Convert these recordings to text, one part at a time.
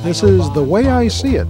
This is The Way I See It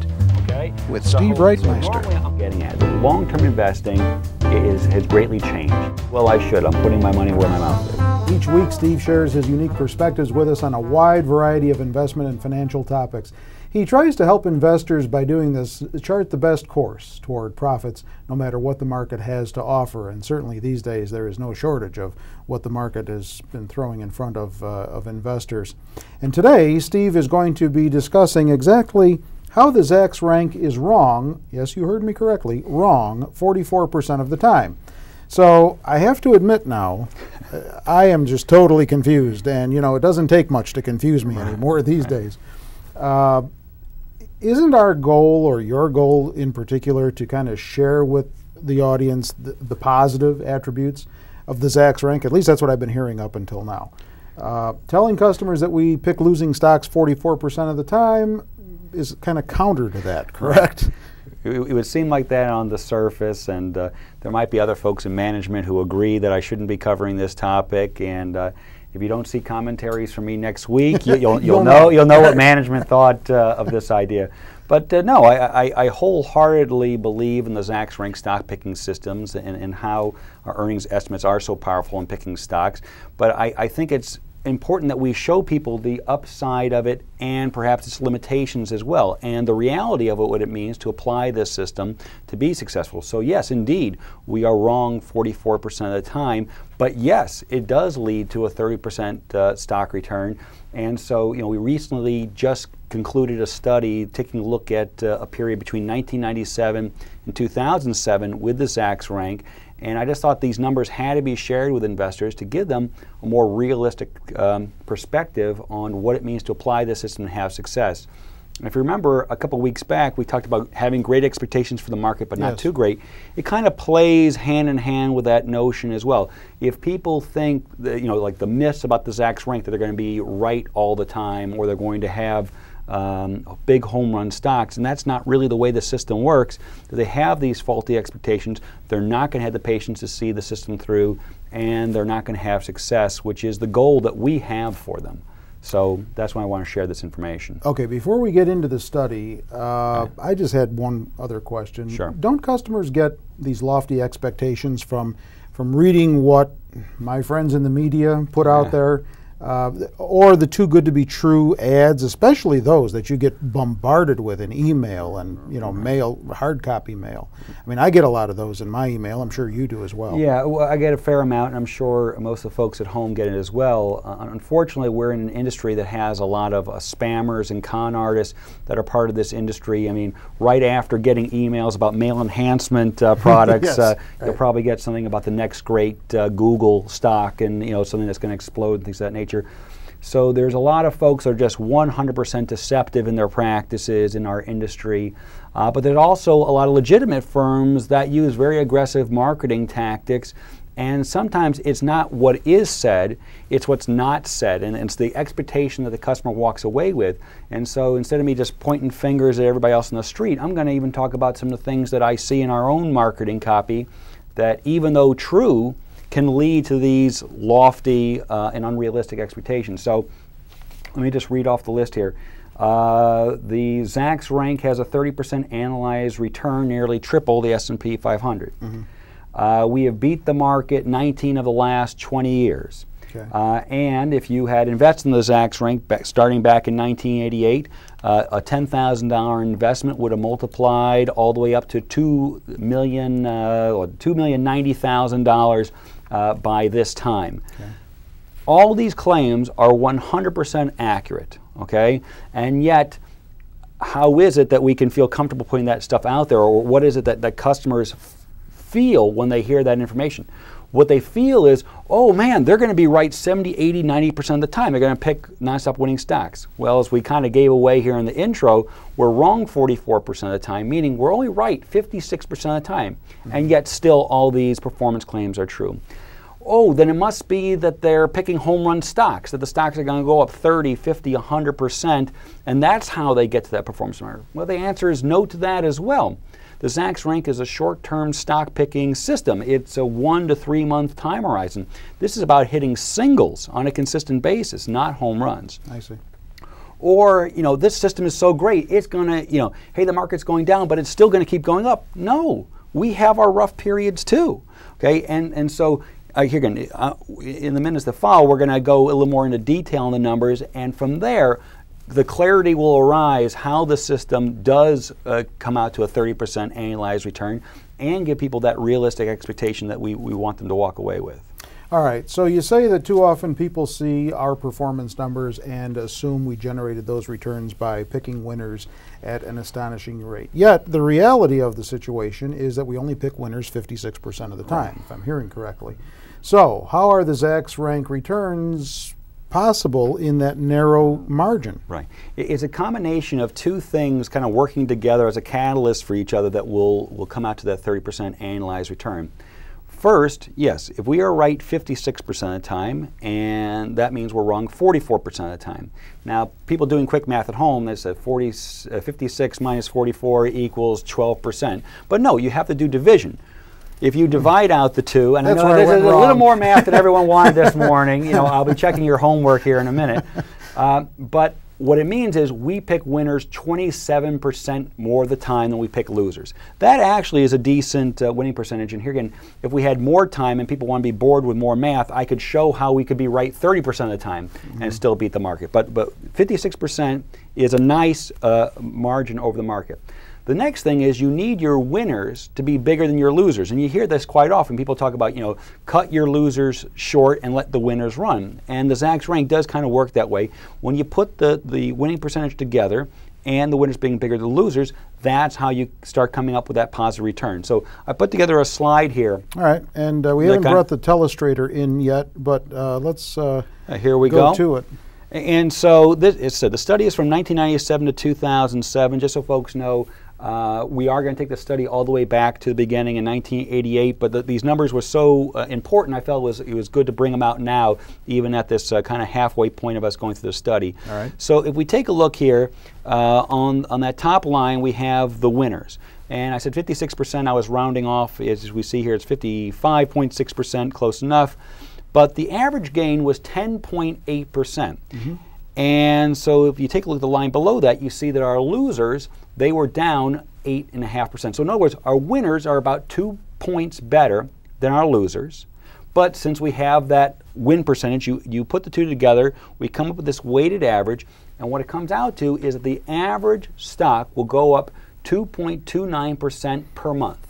with Steve Reitmeister. So I'm getting at long-term investing has greatly changed. Well, I should. I'm putting my money where my mouth is. Each week, Steve shares his unique perspectives with us on a wide variety of investment and financial topics. He tries to help investors by doing this chart the best course toward profits, no matter what the market has to offer. And certainly these days, there is no shortage of what the market has been throwing in front of investors. And today, Steve is going to be discussing exactly how the Zacks Rank is wrong. Yes, you heard me correctly, wrong 44% of the time. So I have to admit now, I am just totally confused. And, you know, it doesn't take much to confuse me anymore these days. Isn't our goal, or your goal in particular, to kind of share with the audience the positive attributes of the Zacks Rank? At least that's what I've been hearing up until now. Telling customers that we pick losing stocks 44% of the time is kind of counter to that, correct? It would seem like that on the surface, and there might be other folks in management who agree that I shouldn't be covering this topic. And if you don't see commentaries from me next week, you'll know what management thought of this idea. But no, I wholeheartedly believe in the Zacks Rank stock picking systems and how our earnings estimates are so powerful in picking stocks. But I think it's important that we show people the upside of it and perhaps its limitations as well, and the reality of what it means to apply this system to be successful. So yes, indeed, we are wrong 44% of the time, but yes, it does lead to a 30% stock return. And so, you know, we recently just concluded a study taking a look at a period between 1997 and 2007 with the Zacks Rank. And I just thought these numbers had to be shared with investors to give them a more realistic perspective on what it means to apply this system and have success. And if you remember, a couple weeks back, we talked about having great expectations for the market, but not too great. It kind of plays hand in hand with that notion as well. If people think that, you know, like the myths about the Zacks Rank, that they're going to be right all the time, or they're going to have big home run stocks, and that's not really the way the system works. They have these faulty expectations. They're not going to have the patience to see the system through, and they're not going to have success, which is the goal that we have for them. So that's why I want to share this information. Okay, before we get into the study, I just had one other question. Sure. Don't customers get these lofty expectations from reading what my friends in the media put out there? Or the too good to be true ads, especially those that you get bombarded with in email and, you know, mail, hard copy mail. I mean, I get a lot of those in my email. I'm sure you do as well. Yeah, well, I get a fair amount, and I'm sure most of the folks at home get it as well. Unfortunately, we're in an industry that has a lot of spammers and con artists that are part of this industry. I mean, right after getting emails about mail enhancement products, you'll probably get something about the next great Google stock, and, you know, something that's going to explode and things of that nature. So there's a lot of folks that are just 100% deceptive in their practices in our industry, but there's also a lot of legitimate firms that use very aggressive marketing tactics, and sometimes it's not what is said, it's what's not said, and it's the expectation that the customer walks away with. And so instead of me just pointing fingers at everybody else in the street, I'm going to even talk about some of the things that I see in our own marketing copy that, even though true, can lead to these lofty and unrealistic expectations. So let me just read off the list here. The Zacks Rank has a 30% annualized return, nearly triple the S&P 500. We have beat the market 19 of the last 20 years. And if you had invested in the Zacks Rank starting back in 1988, a $10,000 investment would have multiplied all the way up to $2,090,000 by this time. All these claims are 100% accurate, okay? And yet, how is it that we can feel comfortable putting that stuff out there, or what is it that customers feel when they hear that information? What they feel is, oh man, they're going to be right 70, 80, 90% of the time. They're going to pick nonstop winning stocks. Well, as we kind of gave away here in the intro, we're wrong 44% of the time, meaning we're only right 56% of the time, and yet still all these performance claims are true. Oh, then it must be that they're picking home run stocks, that the stocks are going to go up 30, 50, 100%, and that's how they get to that performance number. Well, the answer is no to that as well. The Zacks Rank is a short-term stock picking system. It's a 1 to 3 month time horizon. This is about hitting singles on a consistent basis, not home runs. I see. Or, this system is so great, it's going to, hey, the market's going down, but it's still going to keep going up. No, we have our rough periods too. Okay, and so here again, in the minutes that follow, we're going to go a little more into detail on the numbers, and from there, the clarity will arise how the system does come out to a 30% annualized return and give people that realistic expectation that we want them to walk away with. All right, so you say that too often people see our performance numbers and assume we generated those returns by picking winners at an astonishing rate. Yet, the reality of the situation is that we only pick winners 56% of the time, if I'm hearing correctly. So, how are the Zacks Rank returns possible in that narrow margin? Right. It's a combination of two things kind of working together as a catalyst for each other that will come out to that 30% annualized return. First, yes, if we are right 56% of the time, and that means we're wrong 44% of the time. Now, people doing quick math at home, they say 56 minus 44 equals 12%. But no, you have to do division. If you divide out the two, and I know this is a little more math than everyone wanted this morning, I'll be checking your homework here in a minute. But what it means is we pick winners 27% more of the time than we pick losers. That actually is a decent winning percentage. And here again, if we had more time and people want to be bored with more math, I could show how we could be right 30% of the time and still beat the market. But 56% is a nice margin over the market. The next thing is you need your winners to be bigger than your losers. And you hear this quite often. People talk about, cut your losers short and let the winners run. And the Zacks Rank does kind of work that way. When you put the winning percentage together and the winners being bigger than the losers, that's how you start coming up with that positive return. So I put together a slide here. All right, and we haven't brought the telestrator in yet, but let's here we go to it. And so the study is from 1997 to 2007, just so folks know. We are going to take the study all the way back to the beginning in 1988, but these numbers were so important, I felt it was good to bring them out now, even at this kind of halfway point of us going through the study. All right. So if we take a look here, on that top line, we have the winners. And I said 56%, I was rounding off. As we see here, it's 55.6%, close enough. But the average gain was 10.8%. And so if you take a look at the line below that, you see that our losers, they were down 8.5%. So in other words, our winners are about 2 points better than our losers. But since we have that win percentage, you put the two together, we come up with this weighted average, and what it comes out to is that the average stock will go up 2.29% per month.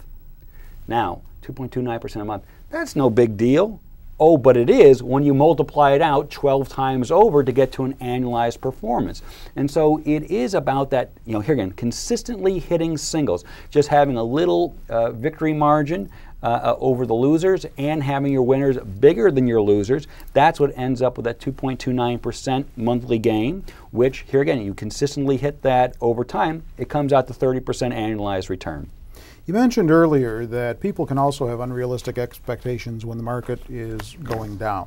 Now, 2.29% a month, that's no big deal. Oh, but it is when you multiply it out 12 times over to get to an annualized performance. And so it is about that, here again, consistently hitting singles, just having a little victory margin over the losers and having your winners bigger than your losers. That's what ends up with that 2.29% monthly gain, which, here again, you consistently hit that over time, it comes out to 30% annualized return. You mentioned earlier that people can also have unrealistic expectations when the market is going down.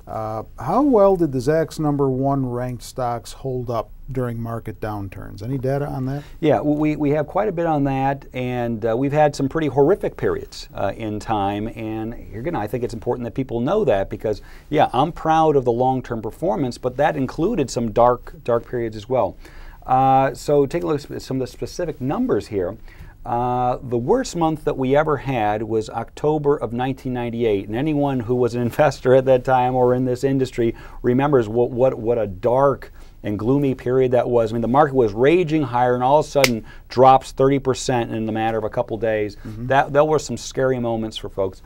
How well did the Zacks #1 ranked stocks hold up during market downturns? Any data on that? Yeah, we have quite a bit on that, and we've had some pretty horrific periods in time. And here again, I think it's important that people know that because, yeah, I'm proud of the long-term performance, but that included some dark periods as well. So take a look at some of the specific numbers here. The worst month that we ever had was October of 1998, and anyone who was an investor at that time or in this industry remembers what a dark and gloomy period that was. I mean, the market was raging higher, and all of a sudden drops 30% in the matter of a couple days. That were some scary moments for folks.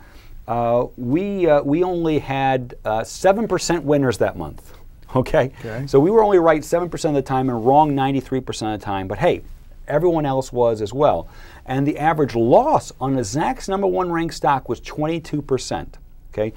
We only had 7% winners that month. Okay, so we were only right 7% of the time and wrong 93% of the time. But hey, everyone else was as well. And the average loss on a Zacks #1 ranked stock was 22%. Okay,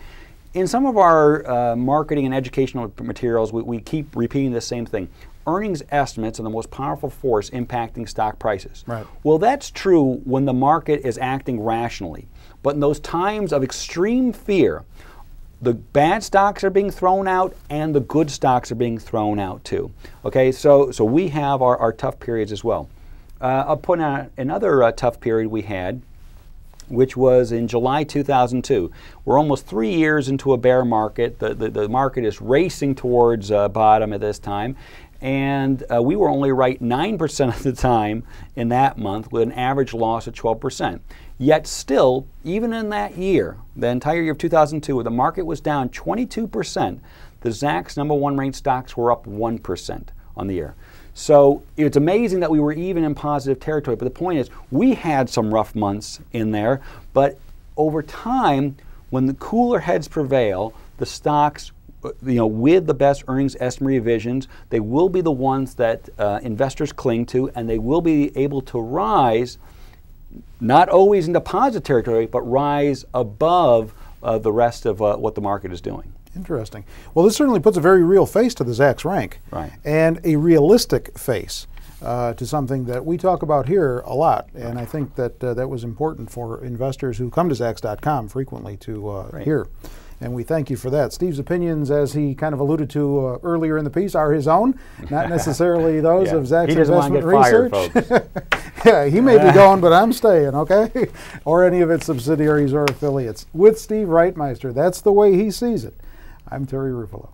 in some of our marketing and educational materials, we keep repeating the same thing. Earnings estimates are the most powerful force impacting stock prices. Right. Well, that's true when the market is acting rationally. But in those times of extreme fear, the bad stocks are being thrown out and the good stocks are being thrown out too. Okay, so we have our tough periods as well. I'll point out another tough period we had, which was in July 2002. We're almost 3 years into a bear market. The market is racing towards bottom at this time. And we were only right 9% of the time in that month with an average loss of 12%. Yet still, even in that year, the entire year of 2002, where the market was down 22%, the Zacks #1 ranked stocks were up 1% on the year. So it's amazing that we were even in positive territory. But the point is, we had some rough months in there. But over time, when the cooler heads prevail, the stocks, with the best earnings estimate revisions, they will be the ones that investors cling to, and they will be able to rise, not always into positive territory, but rise above the rest of what the market is doing. Interesting. Well, this certainly puts a very real face to the Zacks Rank, right, and a realistic face to something that we talk about here a lot. And I think that that was important for investors who come to Zacks.com frequently to hear. And we thank you for that. Steve's opinions, as he kind of alluded to earlier in the piece, are his own, not necessarily those of Zacks Investment Research. Fired, yeah, he may be going, but I'm staying, okay? Or any of its subsidiaries or affiliates. With Steve Reitmeister, that's the way he sees it. I'm Terry Ruffalo.